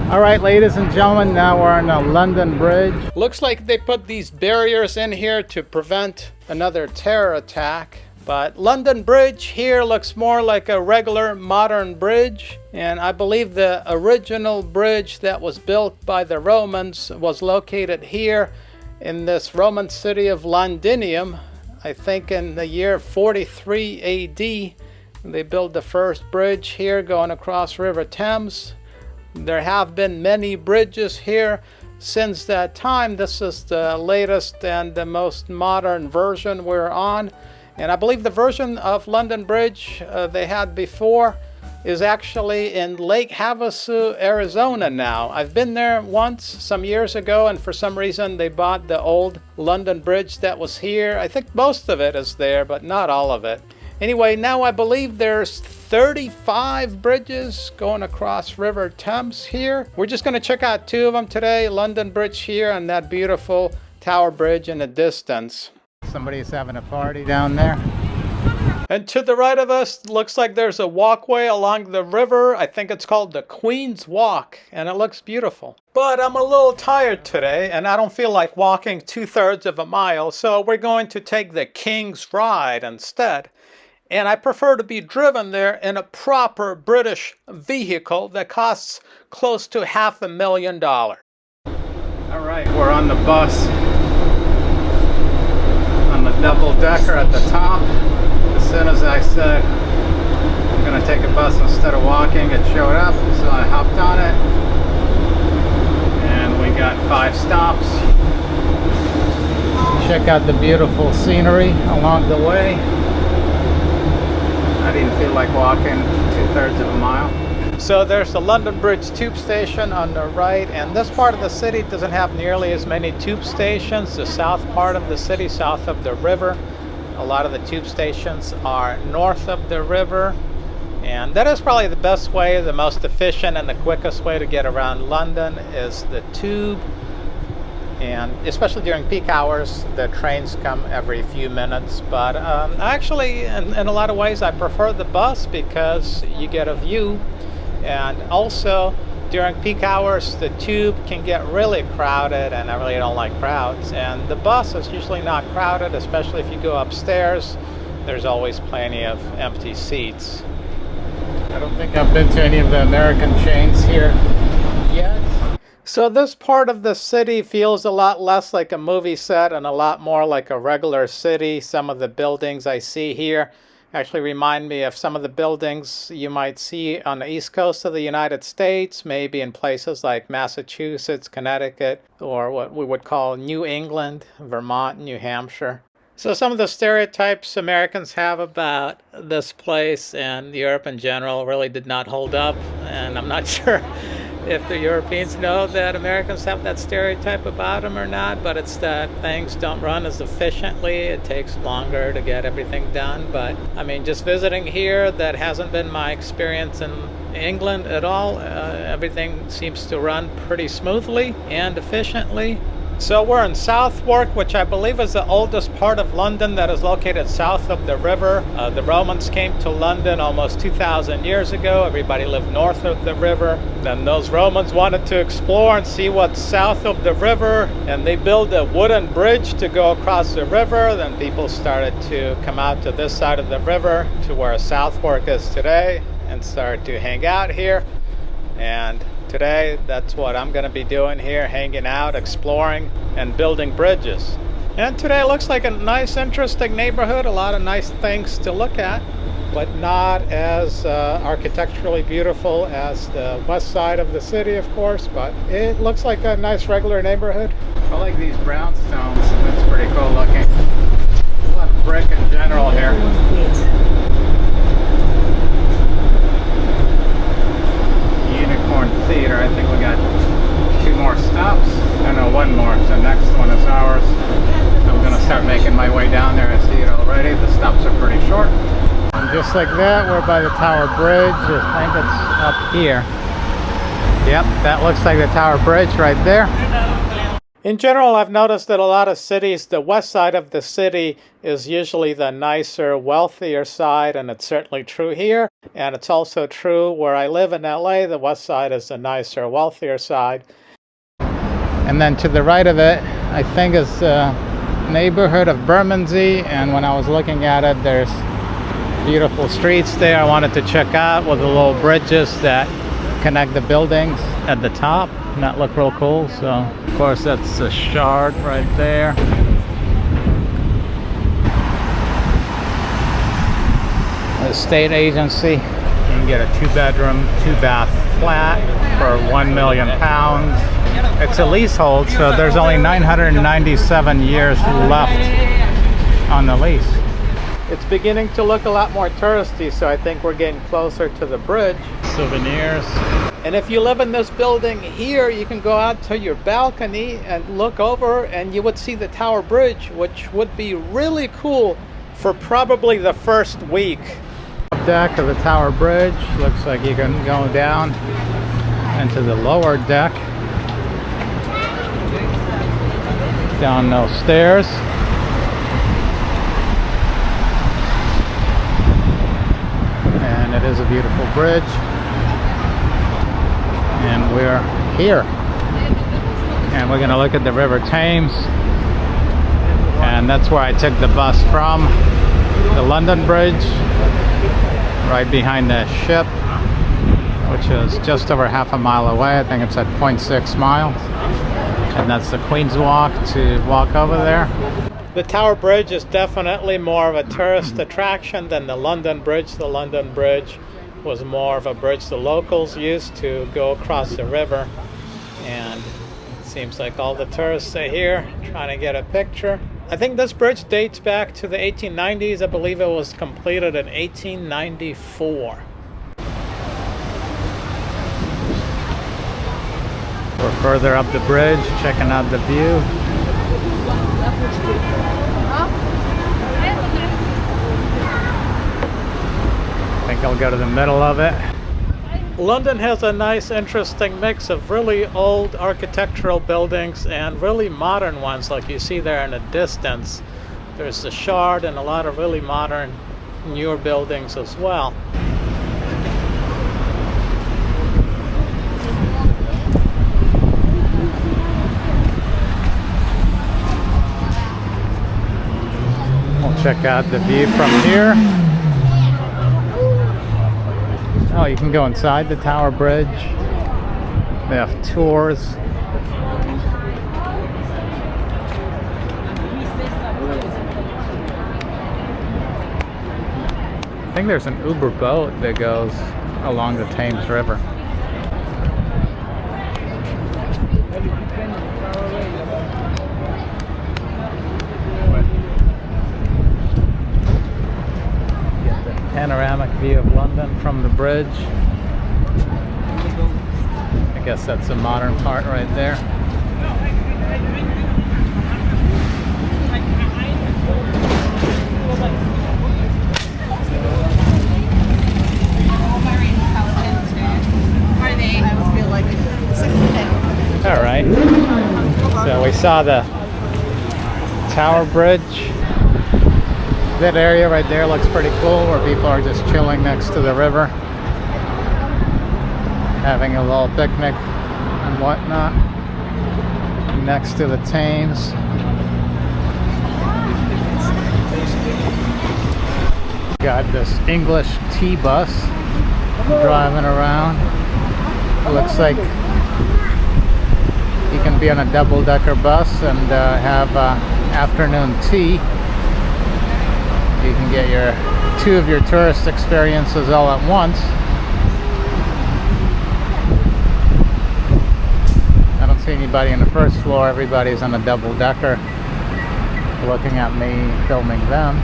All right, ladies and gentlemen, now we're on the London Bridge. Looks like they put these barriers in here to prevent another terror attack. But London Bridge here looks more like a regular modern bridge. And I believe the original bridge that was built by the Romans was located here in this Roman city of Londinium. I think in the year 43 AD, they built the first bridge here going across River Thames. There have been many bridges here since that time. This is the latest and the most modern version we're on. And I believe the version of London Bridge they had before is actually in Lake Havasu, Arizona now. I've been there once some years ago, and for some reason they bought the old London Bridge that was here. I think most of it is there, but not all of it. Anyway, now I believe there's 35 bridges going across River Thames here. We're just going to check out two of them today. London Bridge here and that beautiful Tower Bridge in the distance. Somebody's having a party down there. And to the right of us, looks like there's a walkway along the river. I think it's called the Queen's Walk, and it looks beautiful. But I'm a little tired today, and I don't feel like walking 2/3 of a mile, so we're going to take the King's Ride instead. And I prefer to be driven there in a proper British vehicle that costs close to $500,000. All right, we're on the bus. On the double-decker at the top. As soon as I said I'm going to take a bus instead of walking, it showed up, so I hopped on it. And we got 5 stops. Check out the beautiful scenery along the way. I didn't feel like walking 2/3 of a mile. So there's the London Bridge tube station on the right, and this part of the city doesn't have nearly as many tube stations. The south part of the city, south of the river, a lot of the tube stations are north of the river, and that is probably the best way, the most efficient and the quickest way to get around London is the tube. And especially during peak hours, the trains come every few minutes. But actually, in a lot of ways, I prefer the bus because you get a view. And also, during peak hours, the tube can get really crowded, and I really don't like crowds. And the bus is usually not crowded, especially if you go upstairs. There's always plenty of empty seats. I don't think I've been to any of the American chains here yet. So this part of the city feels a lot less like a movie set and a lot more like a regular city. Some of the buildings I see here actually remind me of some of the buildings you might see on the east coast of the United States, maybe in places like Massachusetts, Connecticut, or what we would call New England, Vermont, New Hampshire. So some of the stereotypes Americans have about this place and Europe in general really did not hold up, and I'm not sure if the Europeans know that Americans have that stereotype about them or not, but it's that things don't run as efficiently. It takes longer to get everything done. But I mean, just visiting here, that hasn't been my experience in England at all. Everything seems to run pretty smoothly and efficiently. So we're in Southwark, which I believe is the oldest part of London that is located south of the river. The Romans came to London almost 2,000 years ago. Everybody lived north of the river. Then those Romans wanted to explore and see what's south of the river, and they built a wooden bridge to go across the river. Then people started to come out to this side of the river to where Southwark is today and started to hang out here. And today, that's what I'm going to be doing here, hanging out, exploring, and building bridges. And today looks like a nice, interesting neighborhood, a lot of nice things to look at, but not as architecturally beautiful as the west side of the city, of course, but it looks like a nice regular neighborhood. I like these brownstones, that's pretty cool looking. A lot of brick in general here. Theater. I think we got 2 more stops. I know 1 more. The next one is ours. I'm going to start making my way down there. I see it already. The stops are pretty short. And just like that, we're by the Tower Bridge. I think it's up here. Yep, that looks like the Tower Bridge right there. In general, I've noticed that a lot of cities, the west side of the city is usually the nicer, wealthier side, and it's certainly true here. And it's also true where I live in LA, the west side is the nicer, wealthier side. And then to the right of it, I think is the neighborhood of Bermondsey. And when I was looking at it, there's beautiful streets there I wanted to check out with the little bridges that connect the buildings at the top. And that look real cool. So of course that's the Shard right there. The state agency. You can get a 2-bedroom, 2-bath flat for £1 million. It's a leasehold, so there's only 997 years left on the lease. It's beginning to look a lot more touristy, so I think we're getting closer to the bridge. Souvenirs. And if you live in this building here, you can go out to your balcony and look over and you would see the Tower Bridge, which would be really cool for probably the first week. Deck of the Tower Bridge. Looks like you can go down into the lower deck. Down those stairs. And it is a beautiful bridge. And we're here. And we're going to look at the River Thames. And that's where I took the bus from. The London Bridge. Right behind the ship, which is just over half a mile away. I think it's at 0.6 miles. And that's the Queen's Walk to walk over there. The Tower Bridge is definitely more of a tourist attraction than the London Bridge. The London Bridge was more of a bridge the locals used to go across the river. And it seems like all the tourists are here trying to get a picture. I think this bridge dates back to the 1890s. I believe it was completed in 1894. We're further up the bridge, checking out the view. I think I'll go to the middle of it. London has a nice, interesting mix of really old architectural buildings and really modern ones, like you see there in the distance. There's the Shard and a lot of really modern, newer buildings as well. We'll check out the view from here. Oh, you can go inside the Tower Bridge. They have tours. I think there's an Uber boat that goes along the Thames River. Panoramic view of London from the bridge. I guess that's the modern part right there. All right. So we saw the Tower Bridge. That area right there looks pretty cool, where people are just chilling next to the river, having a little picnic and whatnot next to the Thames. Got this English tea bus driving around. It looks like you can be on a double-decker bus and have afternoon tea. You can get two of your tourist experiences all at once. I don't see anybody on the first floor. Everybody's on a double-decker looking at me filming them.